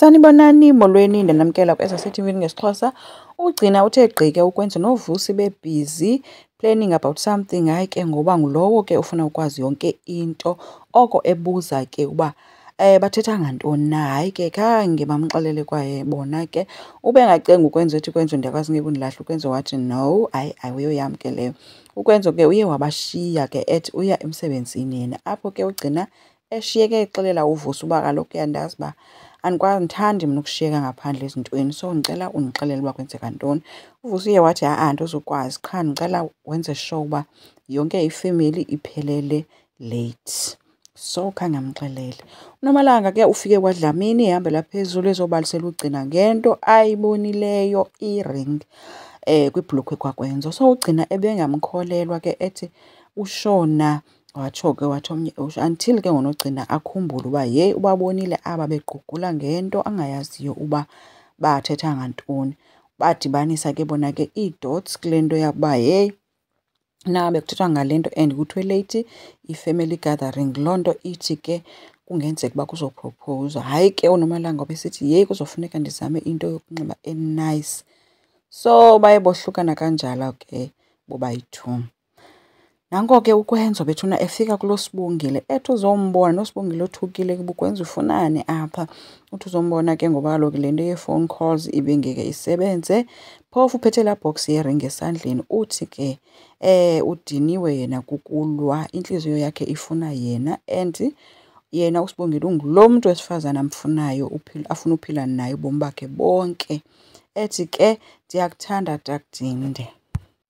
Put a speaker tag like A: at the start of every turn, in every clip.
A: Sanibonani molweni ndanamkela ku-SATV ngesiXhosa. Ugcina uthe gqike ukwenza novusi bebhizi planning about something. Hayi ke ngoba ngulowo ke ufuna ukwazi yonke into oko ebuza ke uba bathetha ngantoni na. Hayi ke khange bamxelele kwaye bona ke ube engacenga ukwenza ethi kwenzo ndiyakwazi ngeke undilahla ukwenzo wathi no, hayi ayoyam ke leyo. Ukwenzo ke uye wabashiya ke ethi uya emsebenzini yena, apho ke ugcina eshiyeke exelela uvusi uba kaloku uyandazi uba andithandi mna ukushiyeka ngaphandle ezintweni, so ndicela undixelele uba kwenzeka ntoni. Uvusi uye wathi andizukwazi, qha ndicela wenze sure uba yonke ifemeli iphelele late. So khange amxelele. uNomalanga ke ufike kwaDlamini ehambela phezulu ezobalisela ugcina ngento ayibonileyo iring kwibhulukhwe kwakwenzo. So ugcina ebengamkholelwa ke ethi uShona watsho ke wathi omnye until ke ngonogcina akhumbule uba yeyi ubabonile aba bequgula ngento angayaziyo uba bathetha ngantoni. Badibanisa ke bona ke ii-dots kule nto yakuba yeyi na bekuthethwa ngale nto and kuthiwe late i-family gathering. Loo nto ithi ke kungenzeka uba kuzophrophowuzwa. Hayi ke uNomalanga wabesithi yeyi kuzofuneka ndizame into yokunxiba enice. So baye bohlukana kanjalo ke bobayi-two. Nanko ke ukwenzo bethuna efika kulo Sibongile ethi uzombona noSibongile othukile kuba ukwenza ufunani apha. Uthi uzombona ke ngoba kaloku le nto yee-phone calls ibingeke isebenze. Phofu uphethe laa box yering esandleni uthi ke udiniwe yena kukulwa, intliziyo yakhe ifuna yena and yena uSibongile ungulo mntu wesifazane amfunayo afuna uphila naye ubomi bakhe bonke. Ethi ke ndiyakuthanda Takdinde,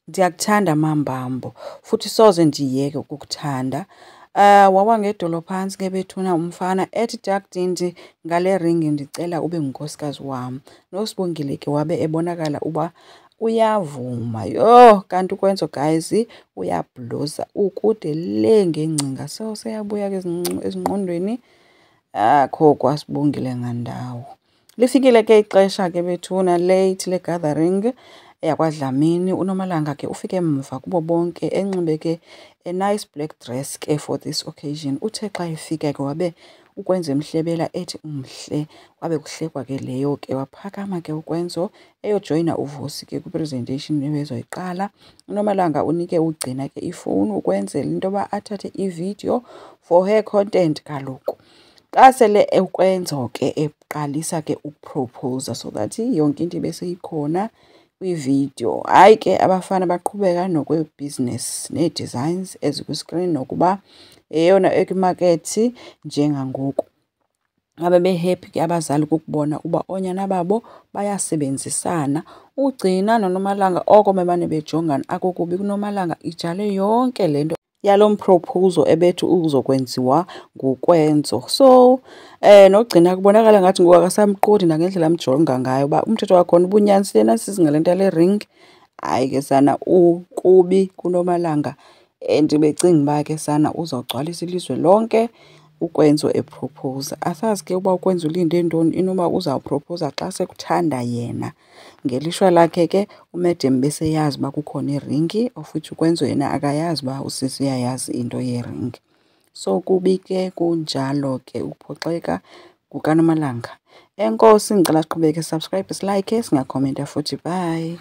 A: ndiyakuthanda Mambambo, futhi soze ndiyeke ukukuthanda. Wawa ngedolo phantsi ke bethuna umfana ethi Takdinde ngale ring ndicela ube ngunkosikazi wam. noSibongile ke wabe ebonakala uba uyavuma. Yho, kanti ukwenzo guys uyabhluza ukude le ngengcinga. So seyabuya ke ezingqondweni akho kwaSibongile ngandawo. Lifikile ke ixesha ke bethuna late le-gathering yakwaDlamini. uNomalanga ke ufike emva kubo bonke enxibe ke a nice black dress ke for this occasion. Uthe xa efika ke wabe ukwenza emhlebela ethi umhle, wabe kuhlekwa ke leyo ke. Waphakama ke ukwenzo eyojoyina uvusi ke kwi-presentation ebezoyiqala. uNomalanga unike ugcina ke ifowuni ukwenzela into yoba athathe ividiyo for her content kaloku. Xa sele ukwenzo ke eqalisa ke ukupropowuza so that yonke into ibe seyikhona kwividiyo. Hayi ke abafana baqhubeka nokwebhizinesi nee-designs ezikwi-screen nokuba yeyona ekwimakethi njengangoku. Babe be-happy ke abazali kukubona uba oonyana babo bayasebenzisana. Ugcina noNomalanga oko bemane bejongana akukubi. kuNomalanga ijale yonke le nto yalo mpropozo ebethi uzokwenziwa ngokwenzo. So nogcina kubonakala ngathi ngoku akasamqondi nangendlela amjonga ngayo uba umthetho wakhona ubunyanisile nasisi ngale nto yale ring. Hayi ke sana ukubi kuNomalanga and becinga uba ke sana uzawugcwalisa ilizwe lonke ukwenzo epropowuza. Asazi ke uba ukwenza ulinde ntoni, inoba uzawupropowuza xa sekuthanda yena. Ngelishwa lakhe ke uMadam beseyazi uba kukhona iringi of which ukwenzo yena akayazi uba usisi uyayazi into yering. So kubi ke kunjalo ke ukuphoxeka kukaNomalanga. Enkosi, ngicela siqhubeke, subscribe, silike, singakhomenta futhi. Bye.